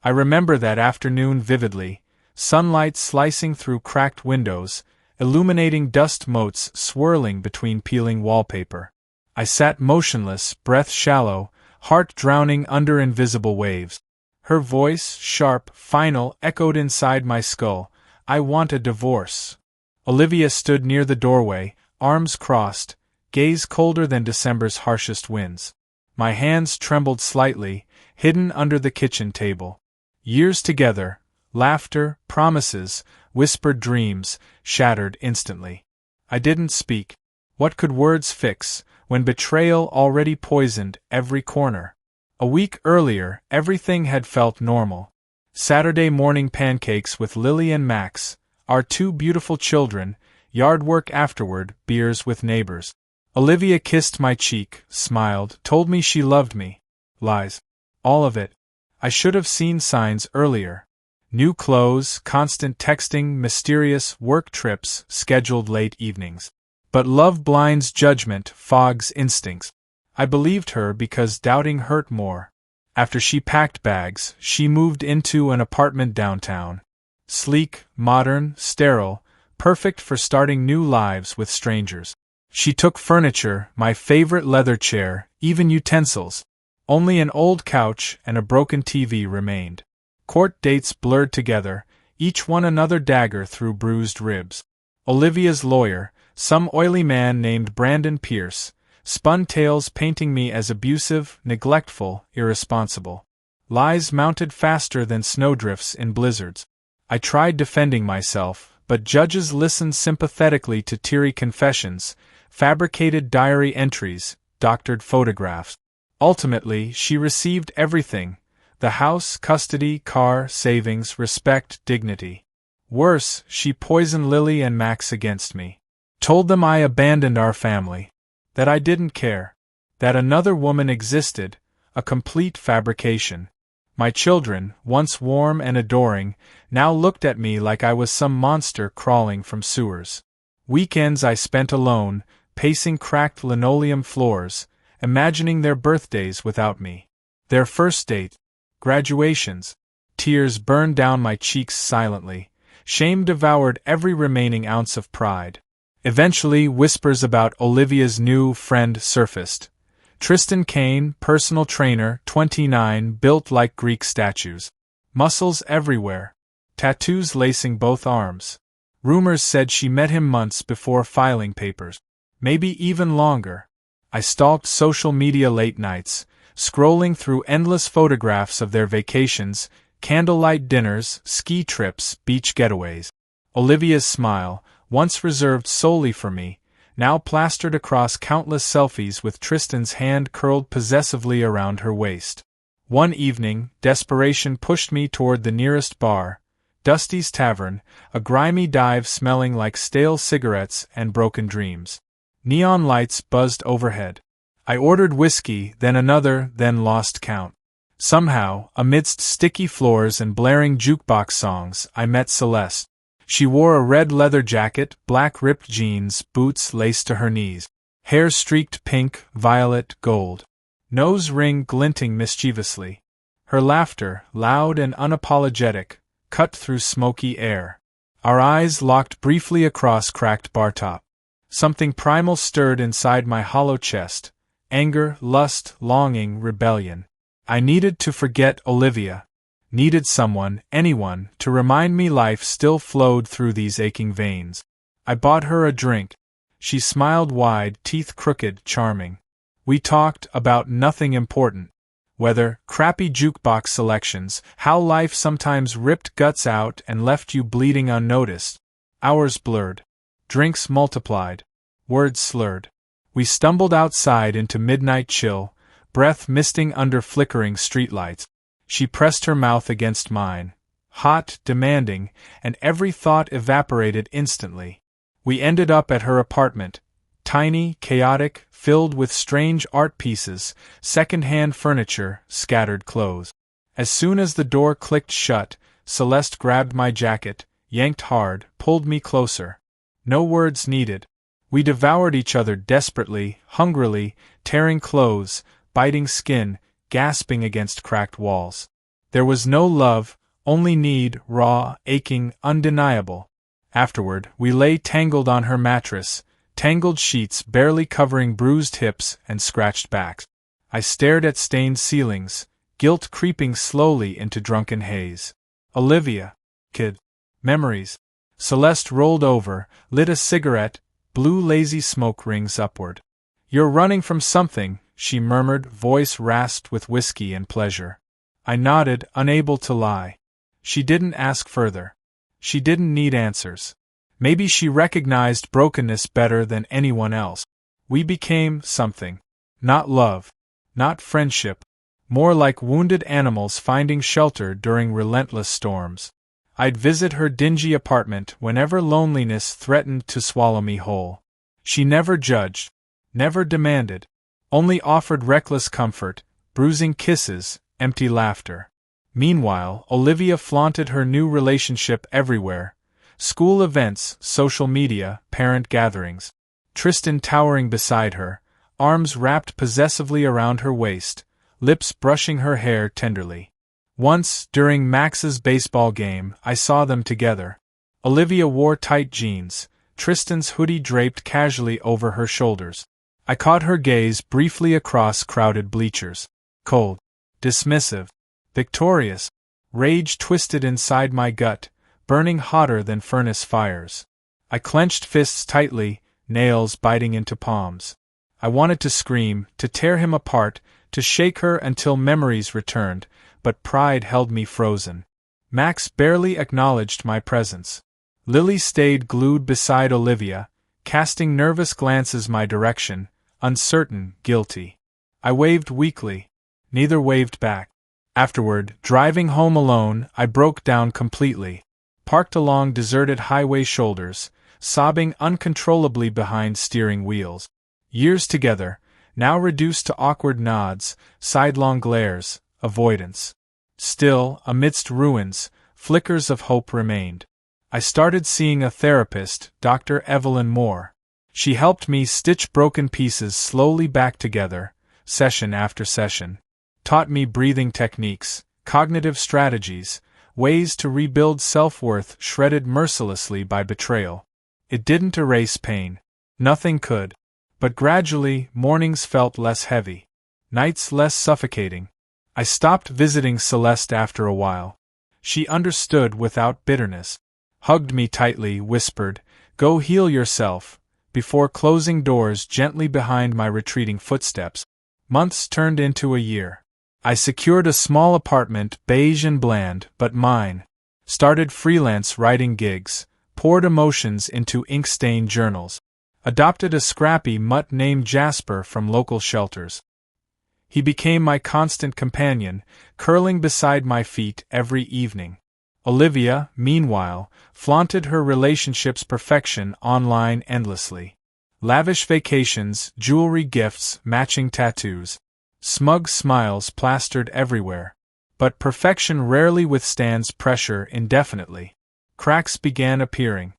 I remember that afternoon vividly, sunlight slicing through cracked windows, illuminating dust motes swirling between peeling wallpaper. I sat motionless, breath shallow, heart drowning under invisible waves. Her voice, sharp, final, echoed inside my skull. I want a divorce. Olivia stood near the doorway, arms crossed, gaze colder than December's harshest winds. My hands trembled slightly, hidden under the kitchen table. Years together, laughter, promises, whispered dreams, shattered instantly. I didn't speak. What could words fix, when betrayal already poisoned every corner? A week earlier, everything had felt normal. Saturday morning pancakes with Lily and Max, our two beautiful children, yard work afterward, beers with neighbors. Olivia kissed my cheek, smiled, told me she loved me. Lies. All of it. I should have seen signs earlier. New clothes, constant texting, mysterious work trips, scheduled late evenings. But love blinds judgment, fogs instincts. I believed her because doubting hurt more. After she packed bags, she moved into an apartment downtown. Sleek, modern, sterile, perfect for starting new lives with strangers. She took furniture, my favorite leather chair, even utensils. Only an old couch and a broken TV remained. Court dates blurred together, each one another dagger through bruised ribs. Olivia's lawyer, some oily man named Brandon Pierce, spun tales painting me as abusive, neglectful, irresponsible. Lies mounted faster than snowdrifts in blizzards. I tried defending myself, but judges listened sympathetically to teary confessions, fabricated diary entries, doctored photographs. Ultimately, she received everything: the house, custody, car, savings, respect, dignity. Worse, she poisoned Lily and Max against me. Told them I abandoned our family. That I didn't care. That another woman existed, a complete fabrication. My children, once warm and adoring, now looked at me like I was some monster crawling from sewers. Weekends I spent alone, pacing cracked linoleum floors, imagining their birthdays without me. Their first date. Graduations. Tears burned down my cheeks silently. Shame devoured every remaining ounce of pride. Eventually, whispers about Olivia's new friend surfaced. Tristan Kane, personal trainer, 29, built like Greek statues. Muscles everywhere. Tattoos lacing both arms. Rumors said she met him months before filing papers. Maybe even longer. I stalked social media late nights, scrolling through endless photographs of their vacations, candlelight dinners, ski trips, beach getaways. Olivia's smile, once reserved solely for me, now plastered across countless selfies with Tristan's hand curled possessively around her waist. One evening, desperation pushed me toward the nearest bar, Dusty's Tavern, a grimy dive smelling like stale cigarettes and broken dreams. Neon lights buzzed overhead. I ordered whiskey, then another, then lost count. Somehow, amidst sticky floors and blaring jukebox songs, I met Celeste. She wore a red leather jacket, black ripped jeans, boots laced to her knees. Hair streaked pink, violet, gold. Nose ring glinting mischievously. Her laughter, loud and unapologetic, cut through smoky air. Our eyes locked briefly across cracked bar top. Something primal stirred inside my hollow chest. Anger, lust, longing, rebellion. I needed to forget Olivia. Needed someone, anyone, to remind me life still flowed through these aching veins. I bought her a drink. She smiled wide, teeth crooked, charming. We talked about nothing important. Weather, crappy jukebox selections, how life sometimes ripped guts out and left you bleeding unnoticed. Hours blurred. Drinks multiplied. Words slurred. We stumbled outside into midnight chill, breath misting under flickering streetlights. She pressed her mouth against mine. Hot, demanding, and every thought evaporated instantly. We ended up at her apartment. Tiny, chaotic, filled with strange art pieces, second-hand furniture, scattered clothes. As soon as the door clicked shut, Celeste grabbed my jacket, yanked hard, pulled me closer. No words needed. We devoured each other desperately, hungrily, tearing clothes, biting skin, gasping against cracked walls. There was no love, only need, raw, aching, undeniable. Afterward, we lay tangled on her mattress, tangled sheets barely covering bruised hips and scratched backs. I stared at stained ceilings, guilt creeping slowly into drunken haze. Olivia. Kid. Memories. Celeste rolled over, lit a cigarette, blew lazy smoke rings upward. You're running from something, she murmured, voice rasped with whiskey and pleasure. I nodded, unable to lie. She didn't ask further. She didn't need answers. Maybe she recognized brokenness better than anyone else. We became something. Not love. Not friendship. More like wounded animals finding shelter during relentless storms. I'd visit her dingy apartment whenever loneliness threatened to swallow me whole. She never judged. Never demanded. Only offered reckless comfort, bruising kisses, empty laughter. Meanwhile, Olivia flaunted her new relationship everywhere. School events, social media, parent gatherings. Tristan towering beside her, arms wrapped possessively around her waist, lips brushing her hair tenderly. Once, during Max's baseball game, I saw them together. Olivia wore tight jeans, Tristan's hoodie draped casually over her shoulders. I caught her gaze briefly across crowded bleachers. Cold. Dismissive. Victorious. Rage twisted inside my gut, burning hotter than furnace fires. I clenched fists tightly, nails biting into palms. I wanted to scream, to tear him apart, to shake her until memories returned, but pride held me frozen. Max barely acknowledged my presence. Lily stayed glued beside Olivia, casting nervous glances my direction, uncertain, guilty. I waved weakly. Neither waved back. Afterward, driving home alone, I broke down completely. Parked along deserted highway shoulders, sobbing uncontrollably behind steering wheels. Years together, now reduced to awkward nods, sidelong glares, avoidance. Still, amidst ruins, flickers of hope remained. I started seeing a therapist, Dr. Evelyn Moore. She helped me stitch broken pieces slowly back together, session after session. Taught me breathing techniques, cognitive strategies, ways to rebuild self-worth shredded mercilessly by betrayal. It didn't erase pain. Nothing could. But gradually, mornings felt less heavy. Nights less suffocating. I stopped visiting Celeste after a while. She understood without bitterness. Hugged me tightly, whispered, "Go heal yourself," before closing doors gently behind my retreating footsteps. Months turned into a year. I secured a small apartment, beige and bland, but mine. Started freelance writing gigs, poured emotions into ink-stained journals. Adopted a scrappy mutt named Jasper from local shelters. He became my constant companion, curling beside my feet every evening. Olivia, meanwhile, flaunted her relationship's perfection online endlessly. Lavish vacations, jewelry gifts, matching tattoos. Smug smiles plastered everywhere. But perfection rarely withstands pressure indefinitely. Cracks began appearing.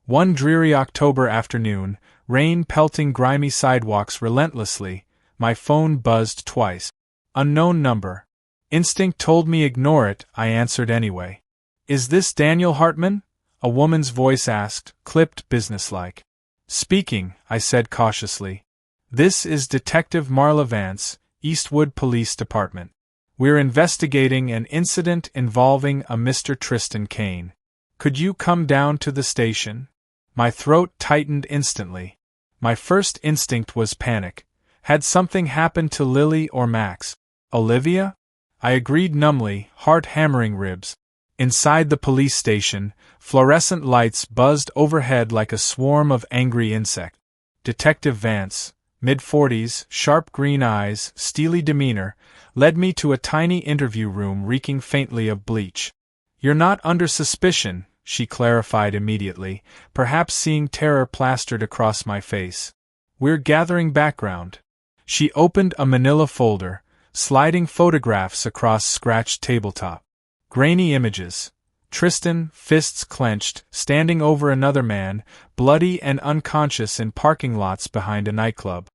One dreary October afternoon, rain pelting grimy sidewalks relentlessly, my phone buzzed twice. Unknown number. Instinct told me ignore it, I answered anyway. "Is this Daniel Hartman?" a woman's voice asked, clipped businesslike. "Speaking," I said cautiously. "This is Detective Marla Vance, Eastwood Police Department. We're investigating an incident involving a Mr. Tristan Kane. Could you come down to the station?" My throat tightened instantly. My first instinct was panic. Had something happened to Lily or Max? Olivia? I agreed numbly, heart hammering ribs. Inside the police station, fluorescent lights buzzed overhead like a swarm of angry insects. Detective Vance, mid-40s, sharp green eyes, steely demeanor, led me to a tiny interview room reeking faintly of bleach. "You're not under suspicion," she clarified immediately, perhaps seeing terror plastered across my face. "We're gathering background." She opened a manila folder, sliding photographs across scratched tabletop. Grainy images. Tristan, fists clenched, standing over another man, bloody and unconscious in parking lots behind a nightclub.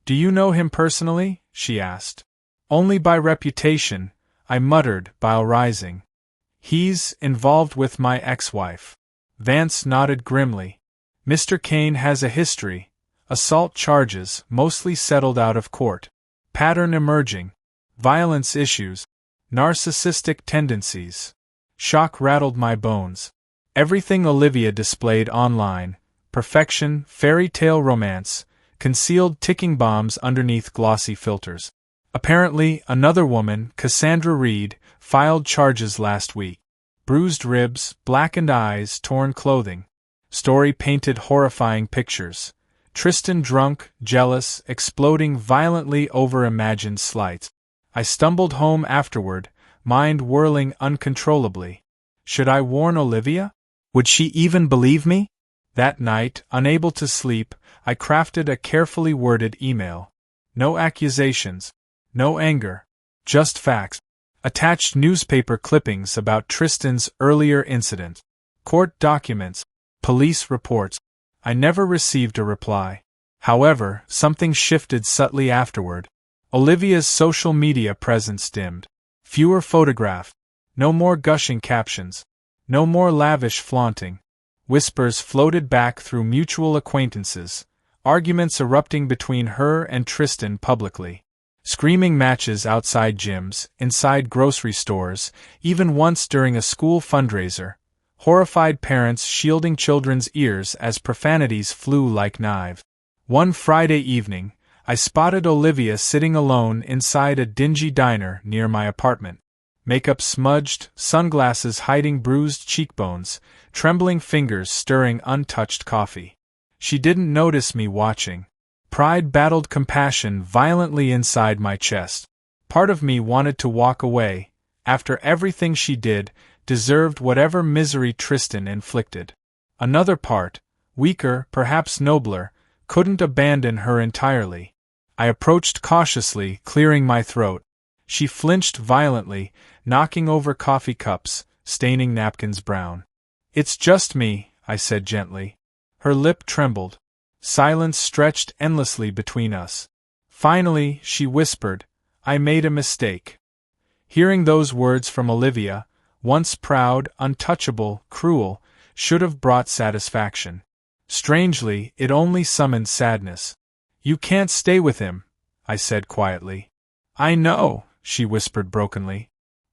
"Do you know him personally?" she asked. "Only by reputation," I muttered, bile rising. He's involved with my ex-wife. Vance nodded grimly. Mr. Kane has a history. Assault charges, mostly settled out of court. Pattern emerging. Violence issues. Narcissistic tendencies. Shock rattled my bones. Everything Olivia displayed online. Perfection, fairy tale romance, concealed ticking bombs underneath glossy filters. Apparently, another woman, Cassandra Reed, filed charges last week. Bruised ribs, blackened eyes, torn clothing. Story painted horrifying pictures. Tristan drunk, jealous, exploding violently over imagined slights. I stumbled home afterward, mind whirling uncontrollably. Should I warn Olivia? Would she even believe me? That night, unable to sleep, I crafted a carefully worded email. No accusations. No anger. Just facts. Attached newspaper clippings about Tristan's earlier incident. Court documents. Police reports. I never received a reply. However, something shifted subtly afterward. Olivia's social media presence dimmed. Fewer photographs. No more gushing captions. No more lavish flaunting. Whispers floated back through mutual acquaintances, arguments erupting between her and Tristan publicly. Screaming matches outside gyms, inside grocery stores, even once during a school fundraiser. Horrified parents shielding children's ears as profanities flew like knives. One Friday evening, I spotted Olivia sitting alone inside a dingy diner near my apartment. Makeup smudged, sunglasses hiding bruised cheekbones, trembling fingers stirring untouched coffee. She didn't notice me watching. Pride battled compassion violently inside my chest. Part of me wanted to walk away. After everything she did, deserved whatever misery Tristan inflicted. Another part, weaker, perhaps nobler, couldn't abandon her entirely. I approached cautiously, clearing my throat. She flinched violently, knocking over coffee cups, staining napkins brown. "It's just me," I said gently. Her lip trembled. Silence stretched endlessly between us. Finally, she whispered, "I made a mistake." Hearing those words from Olivia, once proud, untouchable, cruel, should have brought satisfaction. Strangely, it only summoned sadness. "You can't stay with him," I said quietly. "I know," she whispered brokenly.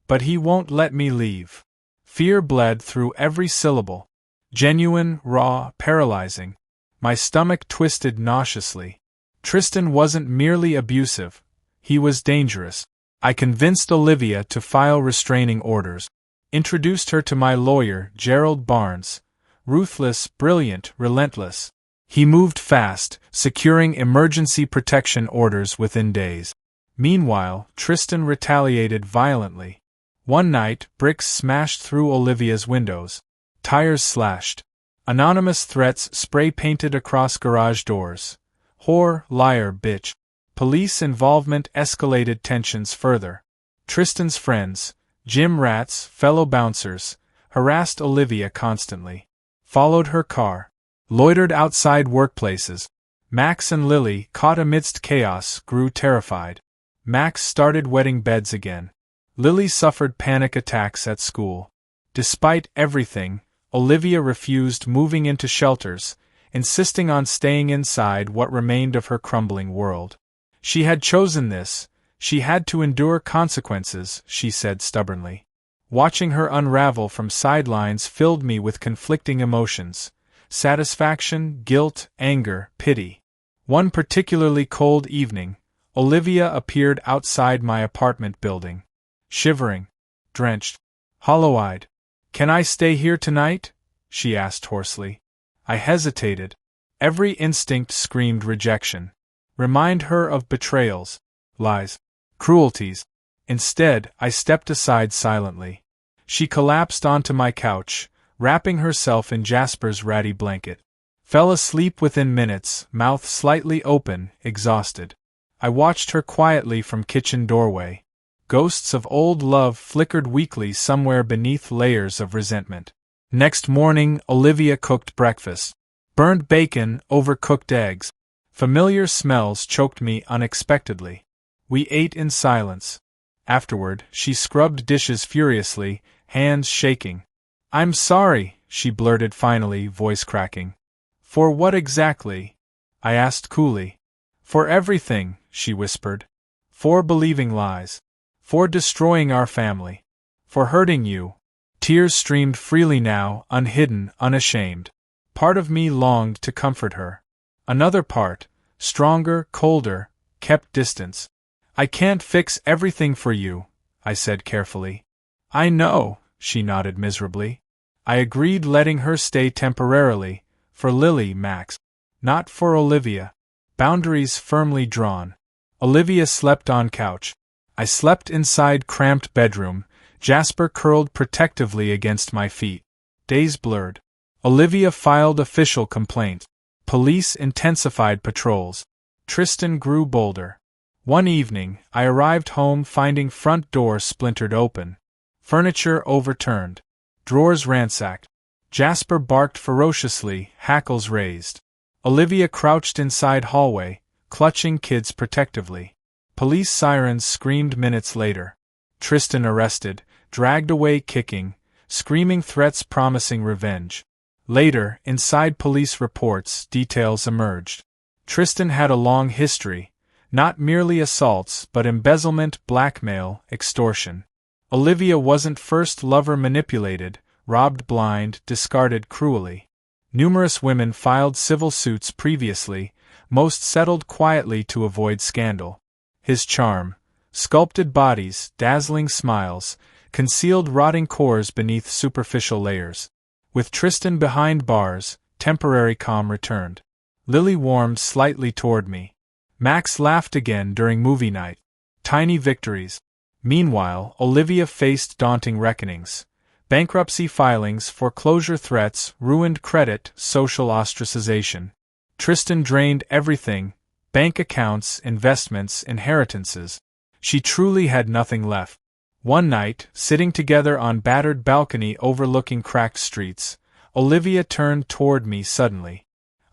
"But he won't let me leave." Fear bled through every syllable. Genuine, raw, paralyzing. My stomach twisted nauseously. Tristan wasn't merely abusive. He was dangerous. I convinced Olivia to file restraining orders. Introduced her to my lawyer, Gerald Barnes. Ruthless, brilliant, relentless. He moved fast, securing emergency protection orders within days. Meanwhile, Tristan retaliated violently. One night, bricks smashed through Olivia's windows. Tires slashed. Anonymous threats spray-painted across garage doors. "Whore, liar, bitch." Police involvement escalated tensions further. Tristan's friends, gym rats, fellow bouncers, harassed Olivia constantly. Followed her car. Loitered outside workplaces. Max and Lily, caught amidst chaos, grew terrified. Max started wetting beds again. Lily suffered panic attacks at school. Despite everything, Olivia refused moving into shelters, insisting on staying inside what remained of her crumbling world. She had chosen this, she had to endure consequences, she said stubbornly. Watching her unravel from sidelines filled me with conflicting emotions: satisfaction, guilt, anger, pity. One particularly cold evening, Olivia appeared outside my apartment building. Shivering, drenched, hollow-eyed. "Can I stay here tonight?" she asked hoarsely. I hesitated. Every instinct screamed rejection. Remind her of betrayals, lies, cruelties. Instead, I stepped aside silently. She collapsed onto my couch, wrapping herself in Jasper's ratty blanket. Fell asleep within minutes, mouth slightly open, exhausted. I watched her quietly from kitchen doorway. Ghosts of old love flickered weakly somewhere beneath layers of resentment. Next morning, Olivia cooked breakfast. Burnt bacon, overcooked eggs. Familiar smells choked me unexpectedly. We ate in silence. Afterward, she scrubbed dishes furiously, hands shaking. "I'm sorry," she blurted finally, voice cracking. "For what exactly?" I asked coolly. "For everything," she whispered. "For believing lies. For destroying our family. For hurting you." Tears streamed freely now, unhidden, unashamed. Part of me longed to comfort her. Another part, stronger, colder, kept distance. "I can't fix everything for you," I said carefully. "I know," she nodded miserably. I agreed, letting her stay temporarily, for Lily, Max. Not for Olivia. Boundaries firmly drawn. Olivia slept on couch. I slept inside cramped bedroom, Jasper curled protectively against my feet. Days blurred. Olivia filed official complaint. Police intensified patrols. Tristan grew bolder. One evening, I arrived home finding front door splintered open. Furniture overturned. Drawers ransacked. Jasper barked ferociously, hackles raised. Olivia crouched inside hallway, clutching kids protectively. Police sirens screamed minutes later. Tristan arrested, dragged away kicking, screaming threats promising revenge. Later, inside police reports, details emerged. Tristan had a long history, not merely assaults but embezzlement, blackmail, extortion. Olivia wasn't first lover manipulated, robbed blind, discarded cruelly. Numerous women filed civil suits previously, most settled quietly to avoid scandal. His charm, sculpted bodies, dazzling smiles, concealed rotting cores beneath superficial layers. With Tristan behind bars, temporary calm returned. Lily warmed slightly toward me. Max laughed again during movie night. Tiny victories. Meanwhile, Olivia faced daunting reckonings. Bankruptcy filings, foreclosure threats, ruined credit, social ostracization. Tristan drained everything: bank accounts, investments, inheritances. She truly had nothing left. One night, sitting together on battered balcony overlooking cracked streets, Olivia turned toward me suddenly.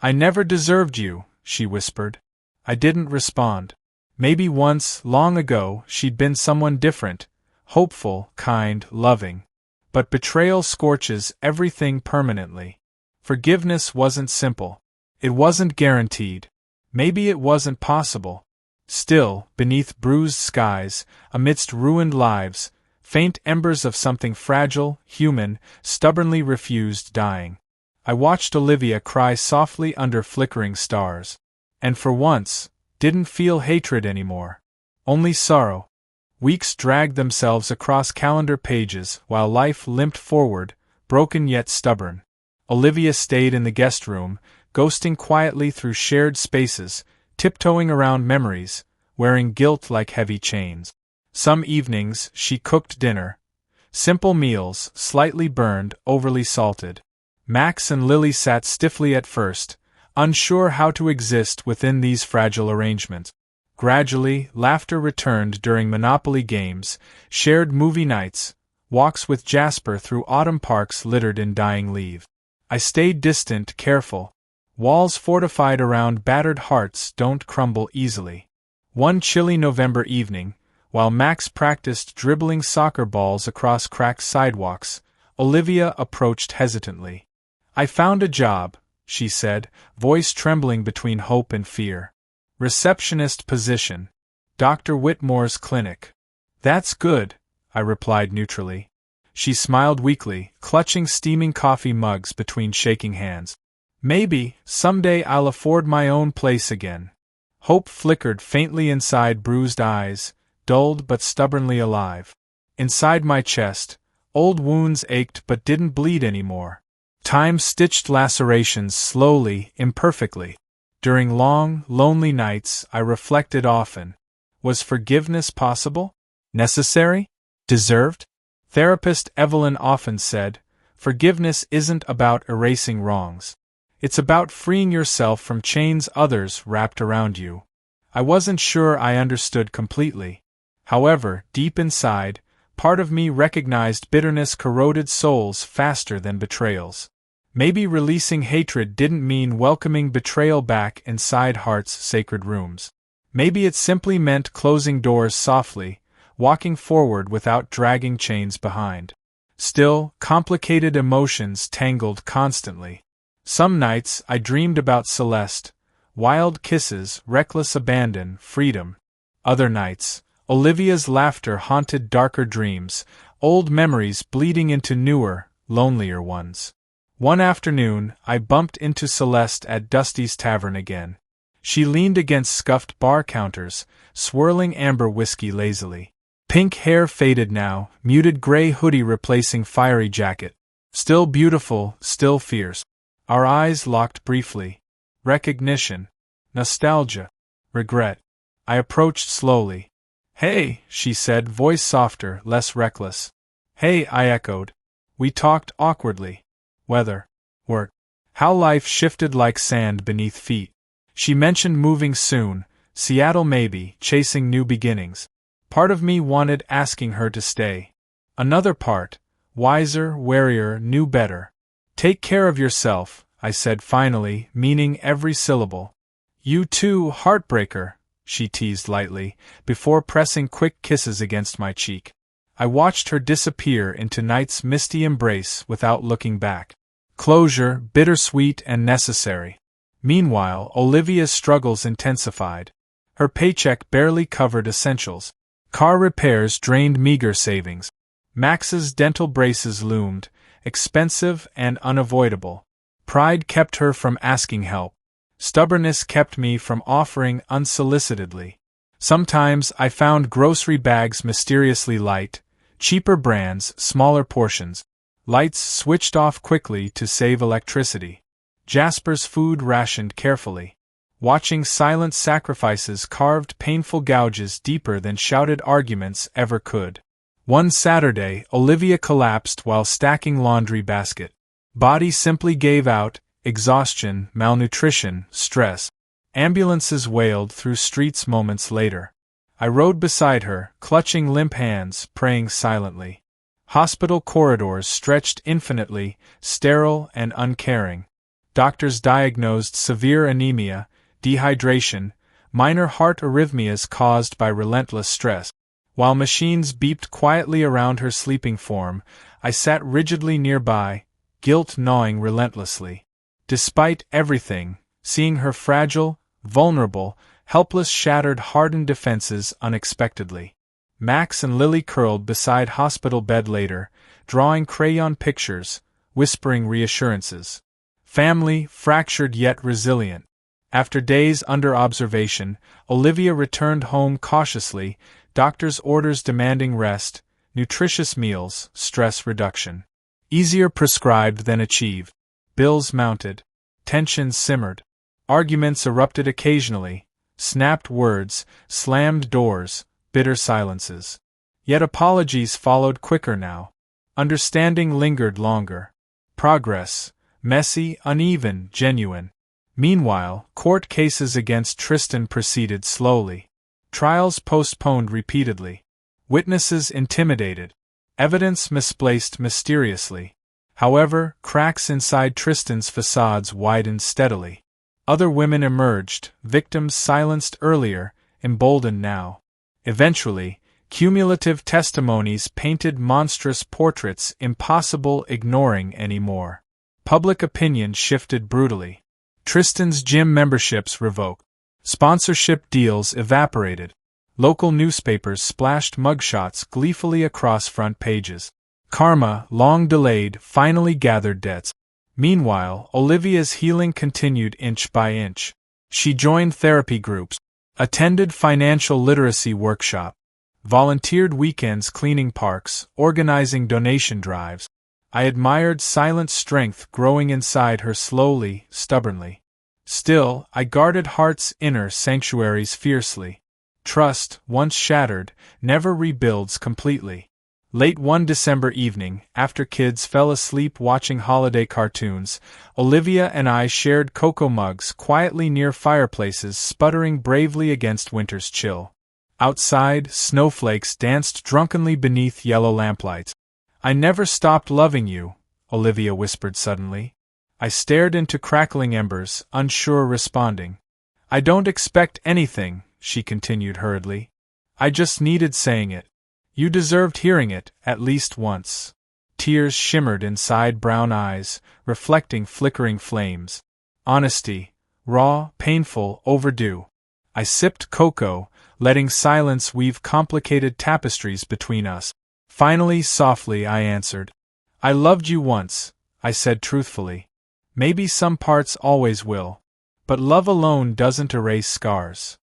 "I never deserved you," she whispered. I didn't respond. Maybe once, long ago, she'd been someone different, hopeful, kind, loving. But betrayal scorches everything permanently. Forgiveness wasn't simple. It wasn't guaranteed. Maybe it wasn't possible. Still, beneath bruised skies, amidst ruined lives, faint embers of something fragile, human, stubbornly refused dying. I watched Olivia cry softly under flickering stars. And for once, didn't feel hatred anymore. Only sorrow. Weeks dragged themselves across calendar pages while life limped forward, broken yet stubborn. Olivia stayed in the guest room, ghosting quietly through shared spaces, tiptoeing around memories, wearing guilt like heavy chains. Some evenings, she cooked dinner. Simple meals, slightly burned, overly salted. Max and Lily sat stiffly at first, unsure how to exist within these fragile arrangements. Gradually, laughter returned during Monopoly games, shared movie nights, walks with Jasper through autumn parks littered in dying leaves. I stayed distant, careful. Walls fortified around battered hearts don't crumble easily. One chilly November evening, while Max practiced dribbling soccer balls across cracked sidewalks, Olivia approached hesitantly. "I found a job," she said, voice trembling between hope and fear. "Receptionist position. Dr. Whitmore's clinic." "That's good," I replied neutrally. She smiled weakly, clutching steaming coffee mugs between shaking hands. "Maybe, someday I'll afford my own place again." Hope flickered faintly inside bruised eyes, dulled but stubbornly alive. Inside my chest, old wounds ached but didn't bleed anymore. Time stitched lacerations slowly, imperfectly. During long, lonely nights, I reflected often. Was forgiveness possible? Necessary? Deserved? Therapist Evelyn often said, "Forgiveness isn't about erasing wrongs. It's about freeing yourself from chains others wrapped around you." I wasn't sure I understood completely. However, deep inside, part of me recognized bitterness corroded souls faster than betrayals. Maybe releasing hatred didn't mean welcoming betrayal back inside heart's sacred rooms. Maybe it simply meant closing doors softly, walking forward without dragging chains behind. Still, complicated emotions tangled constantly. Some nights I dreamed about Celeste, wild kisses, reckless abandon, freedom. Other nights, Olivia's laughter haunted darker dreams, old memories bleeding into newer, lonelier ones. One afternoon, I bumped into Celeste at Dusty's Tavern again. She leaned against scuffed bar counters, swirling amber whiskey lazily. Pink hair faded now, muted gray hoodie replacing fiery jacket. Still beautiful, still fierce. Our eyes locked briefly. Recognition. Nostalgia. Regret. I approached slowly. "Hey," she said, voice softer, less reckless. "Hey," I echoed. We talked awkwardly. Weather. Work. How life shifted like sand beneath feet. She mentioned moving soon, Seattle maybe, chasing new beginnings. Part of me wanted asking her to stay. Another part, wiser, warier, knew better. "Take care of yourself," I said finally, meaning every syllable. "You too, heartbreaker," she teased lightly, before pressing quick kisses against my cheek. I watched her disappear into night's misty embrace without looking back. Closure, bittersweet and necessary. Meanwhile, Olivia's struggles intensified. Her paycheck barely covered essentials. Car repairs drained meager savings. Max's dental braces loomed, expensive and unavoidable. Pride kept her from asking help. Stubbornness kept me from offering unsolicitedly. Sometimes I found grocery bags mysteriously light, cheaper brands, smaller portions. Lights switched off quickly to save electricity. Jasper's food rationed carefully. Watching silent sacrifices carved painful gouges deeper than shouted arguments ever could. One Saturday, Olivia collapsed while stacking laundry basket. Body simply gave out, exhaustion, malnutrition, stress. Ambulances wailed through streets moments later. I rode beside her, clutching limp hands, praying silently. Hospital corridors stretched infinitely, sterile and uncaring. Doctors diagnosed severe anemia, dehydration, minor heart arrhythmias caused by relentless stress. While machines beeped quietly around her sleeping form, I sat rigidly nearby, guilt gnawing relentlessly. Despite everything, seeing her fragile, vulnerable, helpless shattered hardened defenses unexpectedly. Max and Lily curled beside hospital bed later, drawing crayon pictures, whispering reassurances. Family, fractured yet resilient. After days under observation, Olivia returned home cautiously, doctor's orders demanding rest, nutritious meals, stress reduction. Easier prescribed than achieved. Bills mounted. Tensions simmered. Arguments erupted occasionally. Snapped words, slammed doors, bitter silences. Yet apologies followed quicker now. Understanding lingered longer. Progress. Messy, uneven, genuine. Meanwhile, court cases against Tristan proceeded slowly. Trials postponed repeatedly. Witnesses intimidated. Evidence misplaced mysteriously. However, cracks inside Tristan's facades widened steadily. Other women emerged, victims silenced earlier, emboldened now. Eventually, cumulative testimonies painted monstrous portraits impossible ignoring anymore. Public opinion shifted brutally. Tristan's gym memberships revoked. Sponsorship deals evaporated. Local newspapers splashed mugshots gleefully across front pages. Karma, long delayed, finally gathered debts. Meanwhile, Olivia's healing continued inch by inch. She joined therapy groups, attended financial literacy workshop, volunteered weekends cleaning parks, organizing donation drives. I admired silent strength growing inside her slowly, stubbornly. Still, I guarded heart's inner sanctuaries fiercely. Trust, once shattered, never rebuilds completely. Late one December evening, after kids fell asleep watching holiday cartoons, Olivia and I shared cocoa mugs quietly near fireplaces sputtering bravely against winter's chill. Outside, snowflakes danced drunkenly beneath yellow lamplights. "I never stopped loving you," Olivia whispered suddenly. I stared into crackling embers, unsure responding. "I don't expect anything," she continued hurriedly. "I just needed saying it. You deserved hearing it, at least once. Tears shimmered inside brown eyes, reflecting flickering flames. Honesty. Raw, painful, overdue. I sipped cocoa, letting silence weave complicated tapestries between us. Finally, softly, I answered. I loved you once, I said truthfully. Maybe some parts always will. But love alone doesn't erase scars.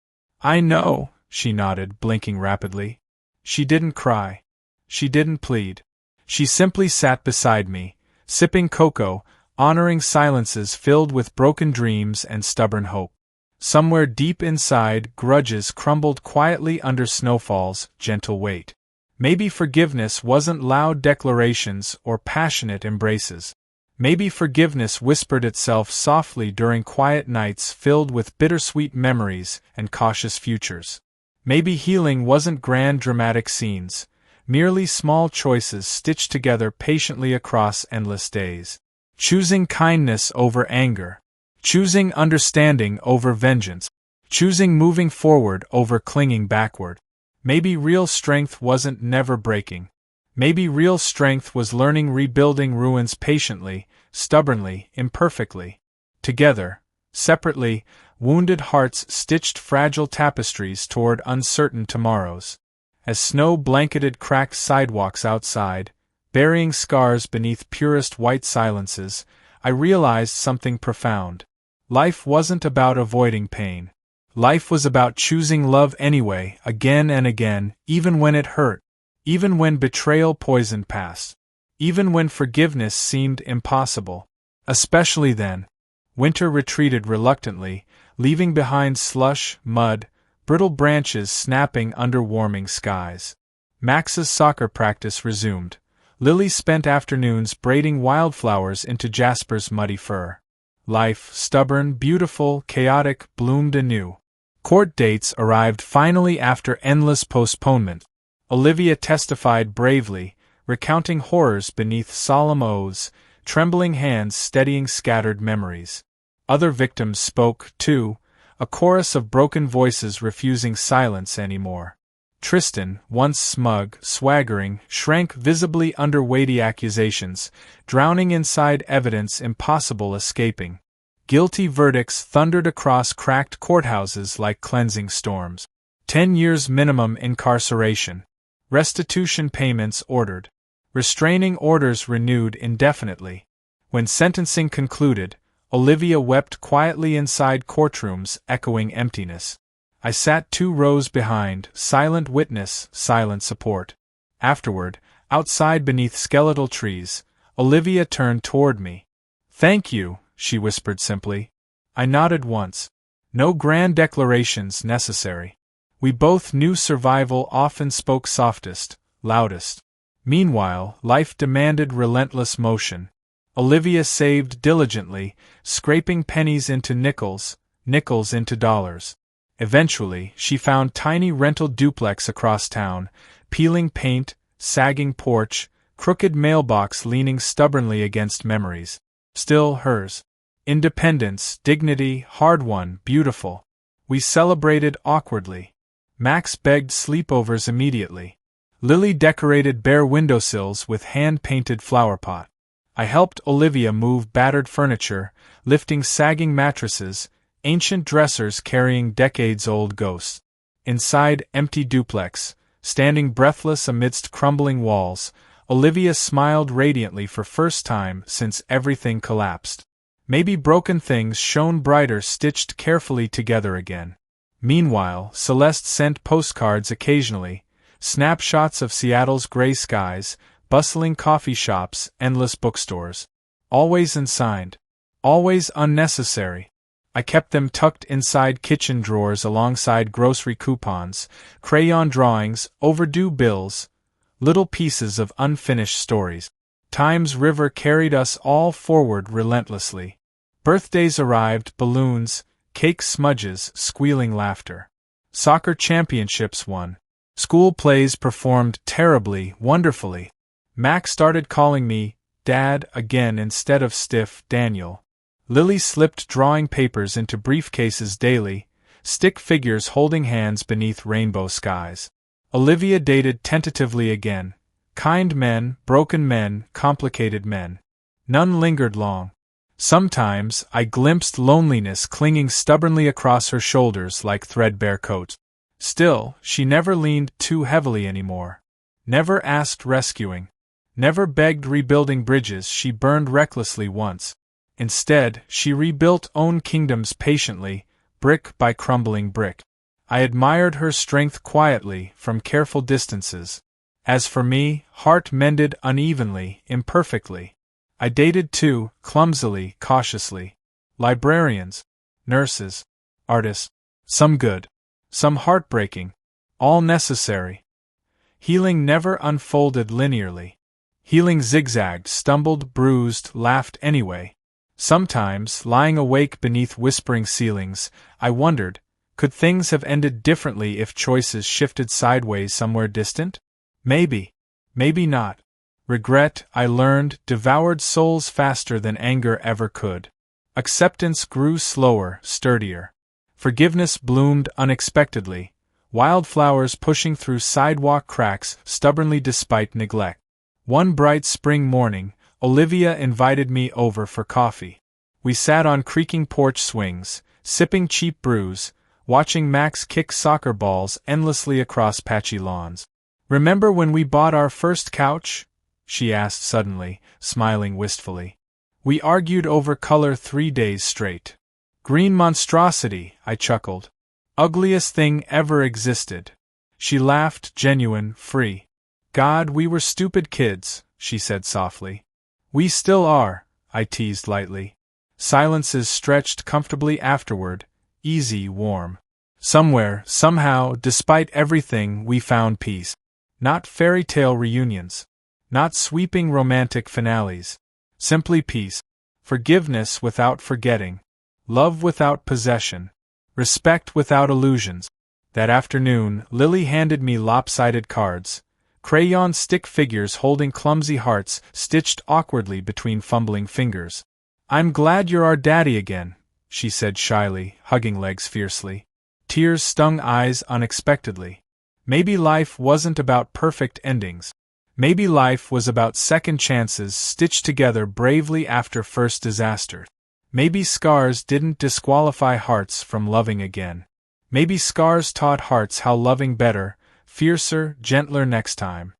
I know, she nodded, blinking rapidly. She didn't cry. She didn't plead. She simply sat beside me, sipping cocoa, honoring silences filled with broken dreams and stubborn hope. Somewhere deep inside, grudges crumbled quietly under snowfall's gentle weight. Maybe forgiveness wasn't loud declarations or passionate embraces. Maybe forgiveness whispered itself softly during quiet nights filled with bittersweet memories and cautious futures. Maybe healing wasn't grand dramatic scenes, merely small choices stitched together patiently across endless days. Choosing kindness over anger. Choosing understanding over vengeance. Choosing moving forward over clinging backward. Maybe real strength wasn't never breaking. Maybe real strength was rebuilding ruins patiently, stubbornly, imperfectly. Together, separately, wounded hearts stitched fragile tapestries toward uncertain tomorrows. As snow blanketed cracked sidewalks outside, burying scars beneath purest white silences, I realized something profound. Life wasn't about avoiding pain. Life was about choosing love anyway, again and again, even when it hurt. Even when betrayal poisoned past. Even when forgiveness seemed impossible. Especially then. Winter retreated reluctantly, leaving behind slush, mud, brittle branches snapping under warming skies. Max's soccer practice resumed. Lily spent afternoons braiding wildflowers into Jasper's muddy fur. Life, stubborn, beautiful, chaotic, bloomed anew. Court dates arrived finally after endless postponement. Olivia testified bravely, recounting horrors beneath solemn oaths, trembling hands steadying scattered memories. Other victims spoke, too, a chorus of broken voices refusing silence anymore. Tristan, once smug, swaggering, shrank visibly under weighty accusations, drowning inside evidence impossible escaping. Guilty verdicts thundered across cracked courthouses like cleansing storms. 10 years minimum incarceration. Restitution payments ordered. Restraining orders renewed indefinitely. When sentencing concluded, Olivia wept quietly inside courtrooms, echoing emptiness. I sat 2 rows behind, silent witness, silent support. Afterward, outside beneath skeletal trees, Olivia turned toward me. "Thank you," she whispered simply. I nodded once. No grand declarations necessary. We both knew survival often spoke softest, loudest. Meanwhile, life demanded relentless motion. Olivia saved diligently, scraping pennies into nickels, nickels into dollars. Eventually, she found tiny rental duplex across town, peeling paint, sagging porch, crooked mailbox leaning stubbornly against memories. Still hers. Independence, dignity, hard-won, beautiful. We celebrated awkwardly. Max begged sleepovers immediately. Lily decorated bare windowsills with hand-painted flowerpot. I helped Olivia move battered furniture, lifting sagging mattresses, ancient dressers carrying decades-old ghosts. Inside empty duplex, standing breathless amidst crumbling walls, Olivia smiled radiantly for first time since everything collapsed. Maybe broken things shone brighter stitched carefully together again. Meanwhile, Celeste sent postcards occasionally, snapshots of Seattle's gray skies, bustling coffee shops, endless bookstores. Always unsigned. Always unnecessary. I kept them tucked inside kitchen drawers alongside grocery coupons, crayon drawings, overdue bills, little pieces of unfinished stories. Time's river carried us all forward relentlessly. Birthdays arrived, balloons, cake smudges, squealing laughter. Soccer championships won. School plays performed terribly, wonderfully. Max started calling me Dad again instead of stiff Daniel. Lily slipped drawing papers into briefcases daily, stick figures holding hands beneath rainbow skies. Olivia dated tentatively again. Kind men, broken men, complicated men. None lingered long. Sometimes I glimpsed loneliness clinging stubbornly across her shoulders like threadbare coats. Still, she never leaned too heavily anymore. Never asked rescuing. Never begged rebuilding bridges she burned recklessly once. Instead, she rebuilt own kingdoms patiently, brick by crumbling brick. I admired her strength quietly, from careful distances. As for me, heart mended unevenly, imperfectly. I dated too, clumsily, cautiously. Librarians, nurses, artists, some good, some heartbreaking, all necessary. Healing never unfolded linearly. Healing zigzagged, stumbled, bruised, laughed anyway. Sometimes, lying awake beneath whispering ceilings, I wondered, could things have ended differently if choices shifted sideways somewhere distant? Maybe. Maybe not. Regret, I learned, devoured souls faster than anger ever could. Acceptance grew slower, sturdier. Forgiveness bloomed unexpectedly, wildflowers pushing through sidewalk cracks stubbornly despite neglect. One bright spring morning, Olivia invited me over for coffee. We sat on creaking porch swings, sipping cheap brews, watching Max kick soccer balls endlessly across patchy lawns. "Remember when we bought our first couch?" she asked suddenly, smiling wistfully. "We argued over color 3 days straight." "Green monstrosity," I chuckled. "Ugliest thing ever existed." She laughed, genuine, free. "God, we were stupid kids," she said softly. "We still are," I teased lightly. Silences stretched comfortably afterward, easy, warm. Somewhere, somehow, despite everything, we found peace. Not fairy tale reunions. Not sweeping romantic finales. Simply peace. Forgiveness without forgetting. Love without possession. Respect without illusions. That afternoon, Lily handed me lopsided cards. Crayon stick figures holding clumsy hearts stitched awkwardly between fumbling fingers. "I'm glad you're our daddy again," she said shyly, hugging legs fiercely. Tears stung eyes unexpectedly. Maybe life wasn't about perfect endings. Maybe life was about second chances stitched together bravely after first disasters. Maybe scars didn't disqualify hearts from loving again. Maybe scars taught hearts how loving better, fiercer, gentler next time.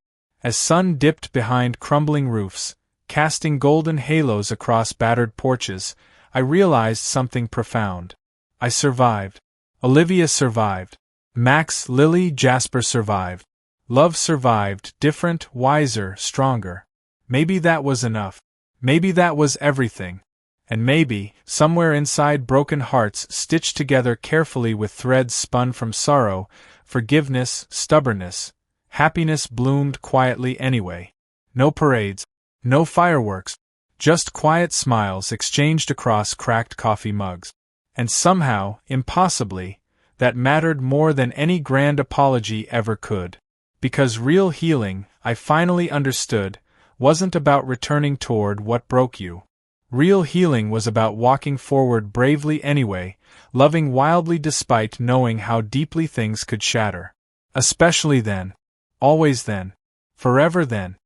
As sun dipped behind crumbling roofs, casting golden halos across battered porches, I realized something profound. I survived. Olivia survived. Max, Lily, Jasper survived. Love survived, different, wiser, stronger. Maybe that was enough. Maybe that was everything. And maybe, somewhere inside broken hearts stitched together carefully with threads spun from sorrow, forgiveness, stubbornness, happiness bloomed quietly anyway. No parades, no fireworks, just quiet smiles exchanged across cracked coffee mugs. And somehow, impossibly, that mattered more than any grand apology ever could. Because real healing, I finally understood, wasn't about returning toward what broke you. Real healing was about walking forward bravely anyway, loving wildly despite knowing how deeply things could shatter. Especially then. Always then. Forever then.